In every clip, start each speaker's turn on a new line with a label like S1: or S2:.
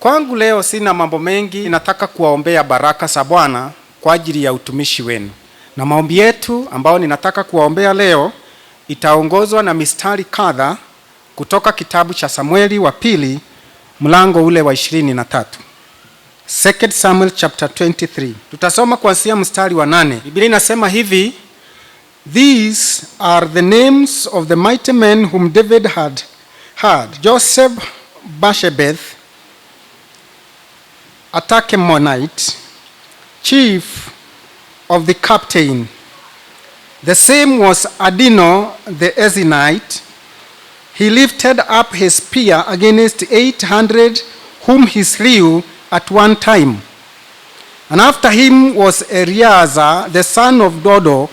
S1: Kwangu leo sina mambo mengi, nataka kuwaombea baraka za Bwana kwa ajili ya utumishi wenu. Na maombi yetu ambao ninataka kuwaombea leo itaongozwa na mistari kadha kutoka kitabu cha Samueli wa pili mlango ule wa 23. 2 Samuel chapter 23. Tutasoma kuanzia mstari wa 8. Biblia inasema hivi: These are the names of the mighty men whom David had: Joseph Basshebeth, a Tahkemonite, chief of the captain. The same was Adino the Ezinite. He lifted up his spear against 800 whom he slew at one time. And after him was Eleazar the son of Dodo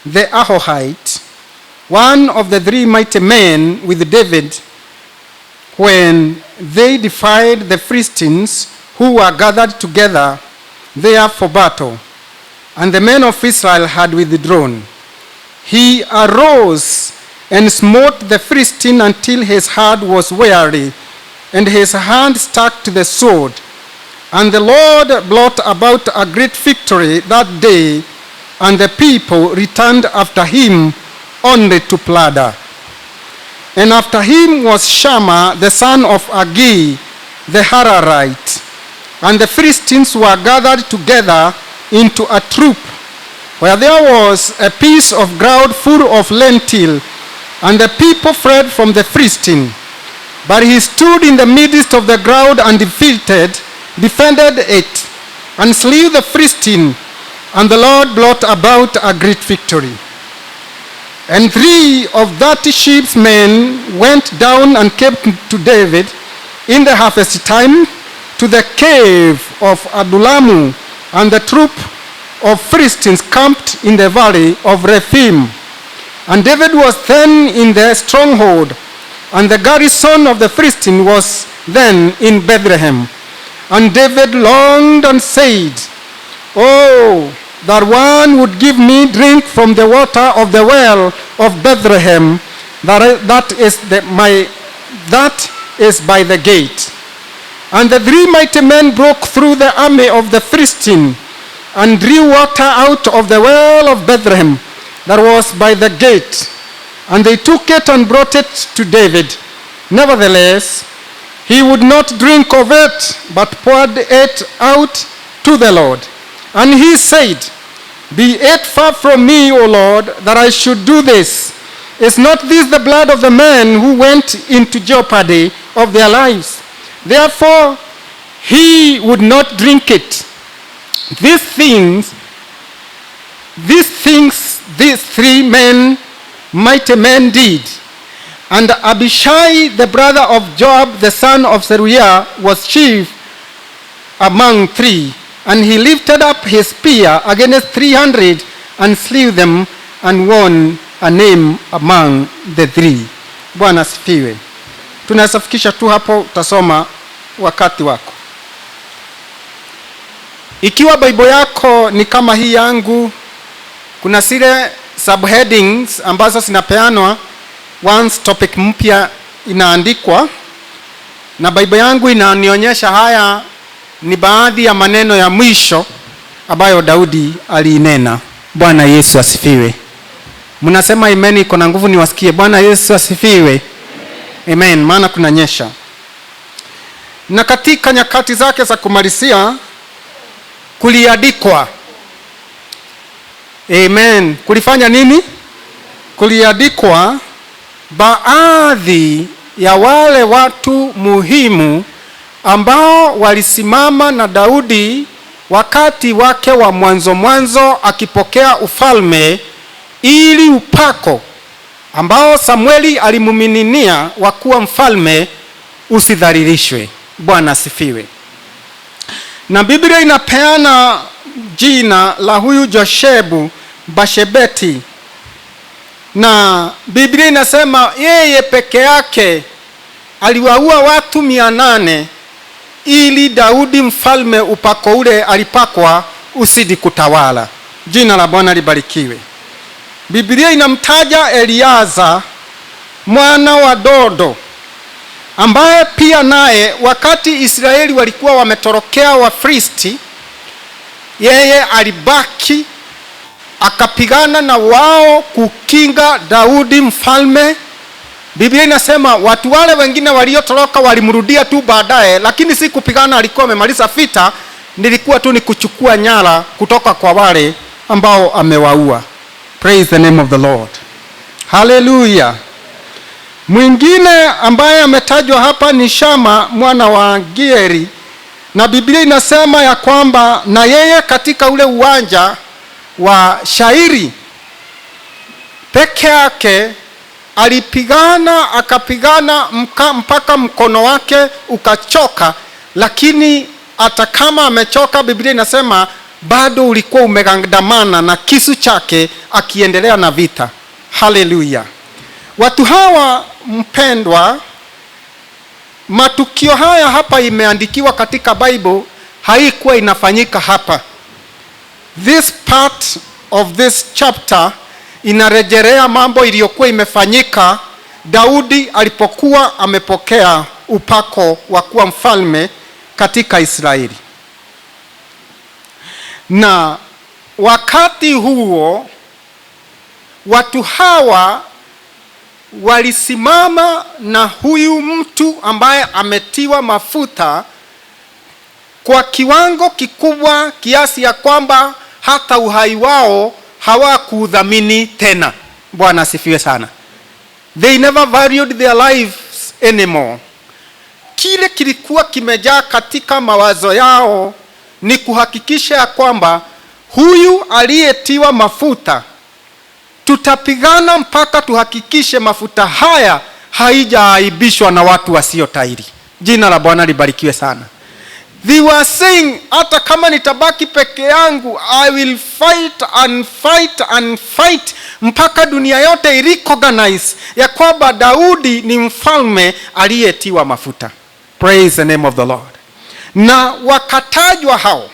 S1: the Ahohite, one of the 3 mighty men with David when they defied the Philistines who were gathered together there for battle, and the men of Israel had withdrawn. He arose and smote the Philistine until his heart was weary, and his hand stuck to the sword. And the Lord brought about a great victory that day, and the people returned after him only to plunder. And after him was Shammah the son of Agi the Hararite. And the Philistines were gathered together into a troop, where there was a piece of ground full of lentil, and the people fled from the Philistine. But he stood in the midst of the ground and defended it, and slew the Philistine, and the Lord brought about a great victory. And 3 of that sheep's men went down and came to David in the harvest time to the cave of Adulamu, and the troop of Philistines camped in the valley of Rephaim. And David was then in the stronghold, and the garrison of the Philistines was then in Bethlehem. And David longed and said, Oh, that one would give me drink from the water of the well of Bethlehem, that is by the gate. And the 3 mighty men broke through the army of the Philistine, and drew water out of the well of Bethlehem that was by the gate. And they took it and brought it to David. Nevertheless, he would not drink of it, but poured it out to the Lord. And he said, Be it far from me, O Lord, that I should do this. Is not this the blood of the men who went into jeopardy of their lives? Therefore, he would not drink it. These things, these 3 mighty men did. And Abishai, the brother of Joab, the son of Zeruiah, was chief among 3. And he lifted up his spear against 300 and slew them, and won a name among the 3. Bwana asifiwe. Tunasafikisha tu hapo, utasoma wakati wako. Ikiwa Bible yako ni kama hii yangu, kuna zile subheadings ambazo zinapeanwa once topic mpya inaandikwa, na Bible yangu inanionyesha haya ni baadhi ya maneno ya mwisho ambayo Daudi alinena. Bwana Yesu asifiwe. Mnasema amen, iko na nguvu niwasikie. Bwana Yesu asifiwe. Amen, maana kunanyesha. Na katika nyakati zake za kumalizia kuliandikwa. Amen. Kulifanya nini? Kuliandikwa baadhi ya wale watu muhimu ambao walisimama na Daudi wakati wake wa mwanzo akipokea ufalme, ili upako ambao Samueli alimumininia wa kuwa mfalme usidhalilishwe. Bwana asifiwe. Na Biblia inapeana jina la huyu Joshebu Bashebeti, na Biblia inasema yeye peke yake aliwaua watu 800 ili Daudi mfalme upako ule alipakwa usidi kutawala. Jina la Bwana libarikiwe. Biblia inamtaja Eleazar mwana wa Dodo ambaye pia naye wakati Israeli walikuwa wametorokea Wafilisti, yeye alibaki akapigana na wao kukinga Daudi mfalme. Biblia inasema watu wale wengine waliotoroka walimrudia tu baadaye, lakini si kupigana, alikuwa amemaliza vita, nilikuwa tu ni kuchukua nyara kutoka kwa wale ambao amewaua. Praise the name of the Lord. Hallelujah. Mwingine ambaye ametajwa hapa ni Shama mwana wa Geri, na Biblia inasema ya kwamba na yeye katika ule uwanja wa shairi peke yake alipigana, akapigana mpaka mkono wake ukachoka, lakini hata kama amechoka, Biblia inasema bado ulikuwa umegandamana na kisu chake akiendelea na vita. Haleluya. Watu hawa mpendwa, matukio haya hapa imeandikiwa katika Bible, haikuwa inafanyika hapa. This part of this chapter inarejelea mambo iliyokuwa imefanyika Daudi alipokuwa amepokea upako wa kuwa mfalme katika Israeli. Na wakati huo watu hawa walisimama na huyu mtu ambaye ametiwa mafuta kwa kiwango kikubwa kiasi ya kwamba hata uhai wao hawakudhamini tena. Bwana asifiwe sana. They never valued their lives anymore. Kile kilikuwa kimejaa katika mawazo yao ni kuhakikisha ya kwamba huyu aliyetiwa mafuta, tutapigana mpaka tuhakikishe mafuta haya haijaaibishwa na watu wasiotahiri. Jina la Bwana libarikiwe sana. They were saying, hata kama nitabaki peke yangu, I will fight and fight and fight mpaka dunia yote irecognize ya kwamba Daudi ni mfalme aliyetiwa mafuta. Praise the name of the Lord. Na wakatajwa hao.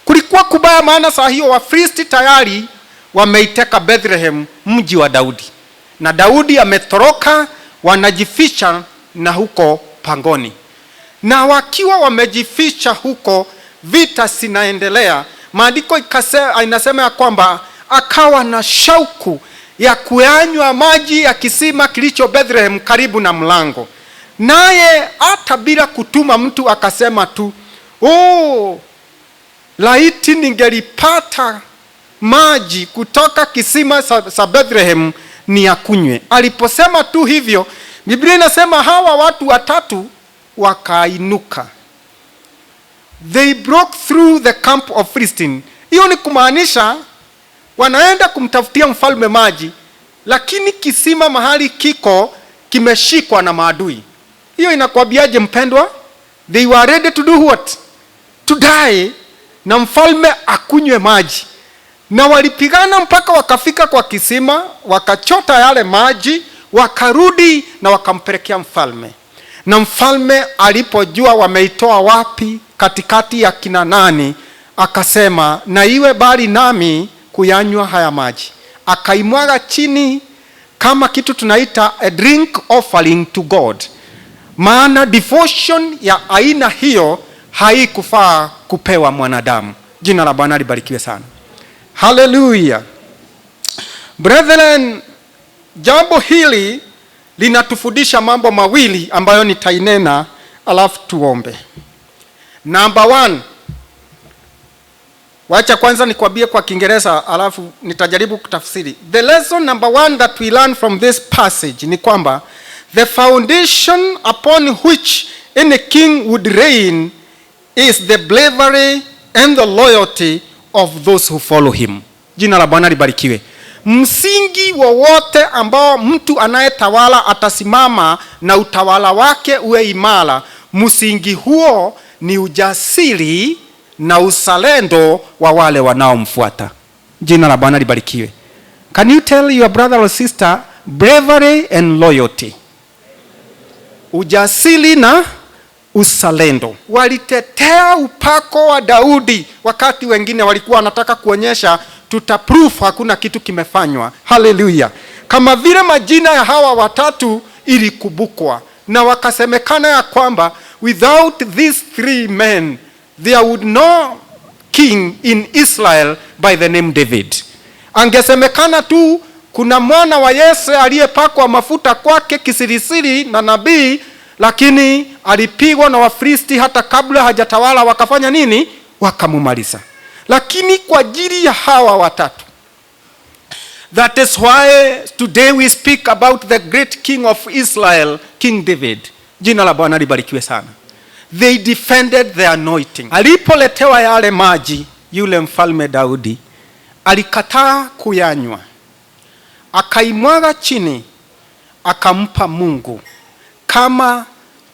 S1: Kulikuwa kubaya, maana saa hiyo Wafilisti tayari wameiteka Bethlehem, mji wa Daudi. Na Daudi ametoroka, wanajificha na huko pangoni. Na wakiwa wamejificha huko, vita zinaendelea. Maandiko inasema ya kwamba akawa na shauku ya kuyanywa maji ya kisima kilicho Bethlehem karibu na mlango. Naye hata bila kutuma mtu akasema tu, laiti ningelipata maji kutoka kisima sa Bethlehem ni yakunywe. Aliposema tu hivyo, Biblia inasema hawa watu watatu wakainuka. They broke through the camp of Philistine. Hiyo ni kumaanisha wanaenda kumtafutia mfalme maji, lakini kisima mahali kiko kimeshikwa na maadui. Hiyo inakwambiaje mpendwa? They were ready to do what? To die, na mfalme akunywe maji. Na walipigana mpaka wakafika kwa kisima, wakachota yale maji, wakarudi na wakampelekea mfalme. Na mfalme alipojua wameitoa wapi, katikati ya kina nani, akasema, na iwe bali nami kuyanywa haya maji. Akaimwaga chini kama kitu tunaita a drink offering to God. Maana devotion ya aina hiyo haikufaa kupewa mwanadamu. Jina la Bwana libarikiwe sana. Hallelujah. Brethren, jambo hili linatufundisha mambo mawili ambayo nitainena alafu tuombe. Number 1. Wacha kwanza nikwambie kwa Kiingereza alafu nitajaribu kutafsiri. The lesson number 1 that we learn from this passage ni kwamba the foundation upon which any king would reign is the bravery and the loyalty of those who follow him. Jina la Bwana libarikiwe. Msingi wowote ambao mtu anayetawala atasimama na utawala wake uwe imara, msingi huo ni ujasiri na uzalendo wa wale wanaomfuata. Jina la Bwana libarikiwe. Can you tell your brother or sister bravery and loyalty? Ujasiri na uzalendo. Walitetea upako wa Daudi wakati wengine walikuwa wanataka kuonyesha tutaproof hakuna kitu kimefanywa. Hallelujah. Kama vile majina ya hawa watatu ilikubukwa na wakasemekana ya kwamba without these 3 men there would no king in Israel by the name David. Angesemekana tu kuna mwana wa Yese aliyepakwa mafuta kwake kisirisiri na nabii, lakini alipigwa na Wafilisti hata kabla hajatawala. Wakafanya nini? Wakamumaliza. Lakini kwa ajili ya hawa watatu, that is why today we speak about the great king of Israel, King David. Jina la Bwana libarikiwe sana. They defended the anointing. Alipoletewa yale maji, yule mfalme Daudi alikataa kuyanywa, akaimwaga chini, akampa Mungu kama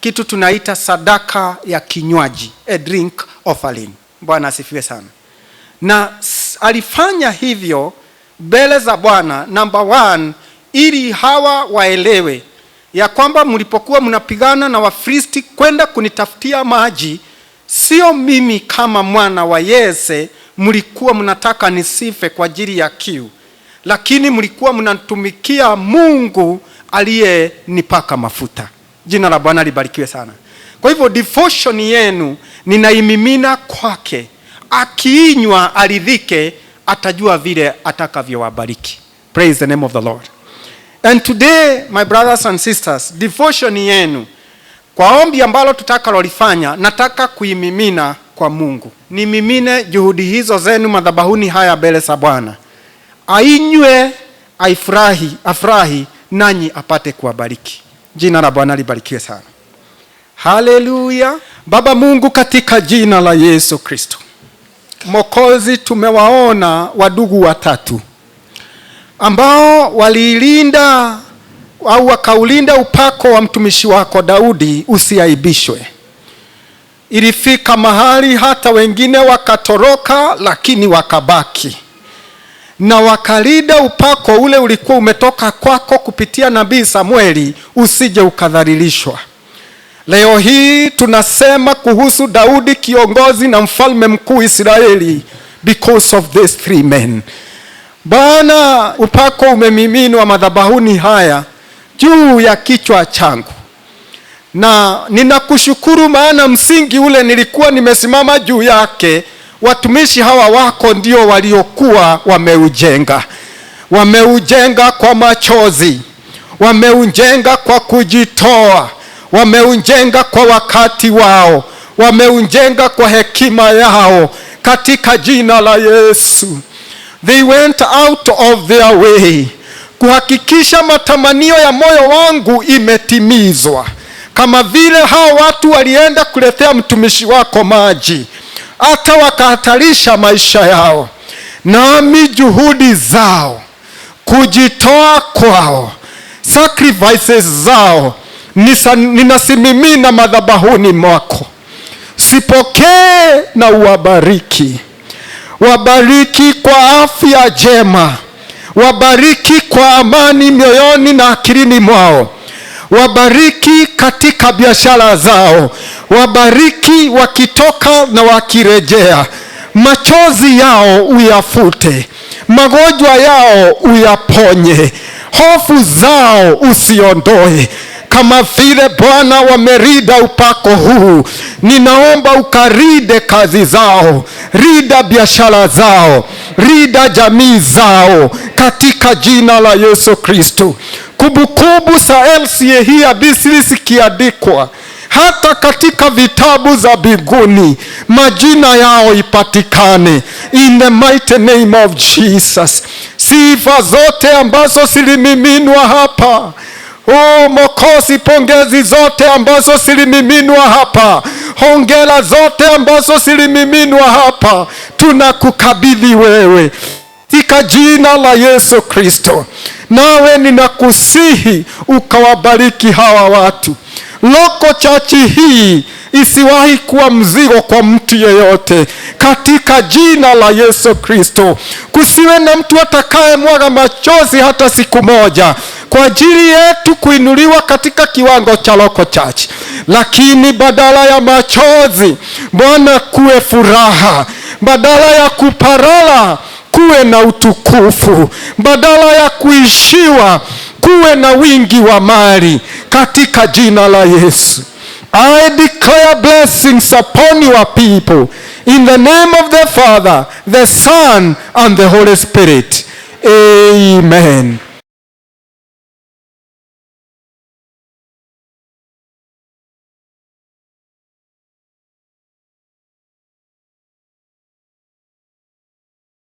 S1: kitu tunaita sadaka ya kinywaji, a drink offering. Bwana asifiwe sana. Na alifanya hivyo mbele za Bwana, number 1, ili hawa waelewe ya kwamba mlipokuwa mnapigana na Wafilisti kwenda kunitafutia maji, sio mimi kama mwana wa Yese mlikuwa mnataka nisife kwa ajili ya kiu, lakini mlikuwa mnatumikia Mungu aliyenipaka mafuta. Jina la Bwana libarikiwe sana. Kwa hivyo devotion yenu ninaimimina kwake, akiinywa aridhike, atajua vile atakavyowabariki. Praise the name of the Lord. And today, my brothers and sisters, devotion yenu kwa ombi ambalo tutakalolifanya, nataka kuimimina kwa Mungu. Nimimine juhudi hizo zenu madhabahuni haya mbele za Bwana. Ainywe, afurahi, nanyi apate kuwabariki. Jina la Bwana libarikiwe sana. Haleluya. Baba Mungu, katika jina la Yesu Kristo Mwokozi, tumewaona wadugu watatu ambao walilinda au wakaulinda upako wa mtumishi wako Daudi usiaibishwe. Ilifika mahali hata wengine wakatoroka, lakini wakabaki na wakalinda upako ule ulikuwa umetoka kwako kupitia nabii Samueli usije ukadhalilishwa. Leo hii tunasema kuhusu Daudi, kiongozi na mfalme mkuu Israeli, because of these 3 men. Bwana, upako umemiminwa madhabahuni haya juu ya kichwa changu, na ninakushukuru maana msingi ule nilikuwa nimesimama juu yake, watumishi hawa wako ndio waliokuwa wameujenga. Wameujenga kwa machozi, wameujenga kwa kujitoa, wameujenga kwa wakati wao, wameujenga kwa hekima yao, katika jina la Yesu. They went out of their way kuhakikisha matamanio ya moyo wangu imetimizwa. Kama vile hao watu walienda kuletea mtumishi wako maji, hata wakahatarisha maisha yao, nami juhudi zao, kujitoa kwao, sacrifices zao, ninasimimina madhabahuni mwako. Sipokee na uwabariki. Wabariki kwa afya njema, wabariki kwa amani mioyoni na akilini mwao, wabariki katika biashara zao, wabariki wakitoka na wakirejea. Machozi yao uyafute, magonjwa yao uyaponye, hofu zao usiondoe. Kama vile Bwana wamerida upako huu, ninaomba ukaride kazi zao, rida biashara zao, rida jamii zao, katika jina la Yesu Kristo. Kumbukumbu za LCA hii hadithi zikiandikwa hata katika vitabu za mbinguni, majina yao ipatikane, in the mighty name of Jesus. Sifa zote ambazo zilimiminwa hapa, Mwokozi, pongezi zote ambazo zilimiminwa hapa, hongera zote ambazo zilimiminwa hapa, tunakukabidhi wewe katika jina la Yesu Kristo. Nawe ninakusihi ukawabariki hawa watu. Loko chachi hii isiwahi kuwa mzigo kwa mtu yeyote, katika jina la Yesu Kristo. Kusiwe na mtu atakaye mwaga machozi hata siku moja kwa ajili yetu kuinuliwa katika kiwango cha Loko Church, lakini badala ya machozi, Bwana, kuwe furaha. Badala ya kuparala, kuwe na utukufu. Badala ya kuishiwa, kuwe na wingi wa mali,
S2: katika jina la Yesu. I declare blessings upon your people in the name of the Father, the Son, and the Holy Spirit. Amen.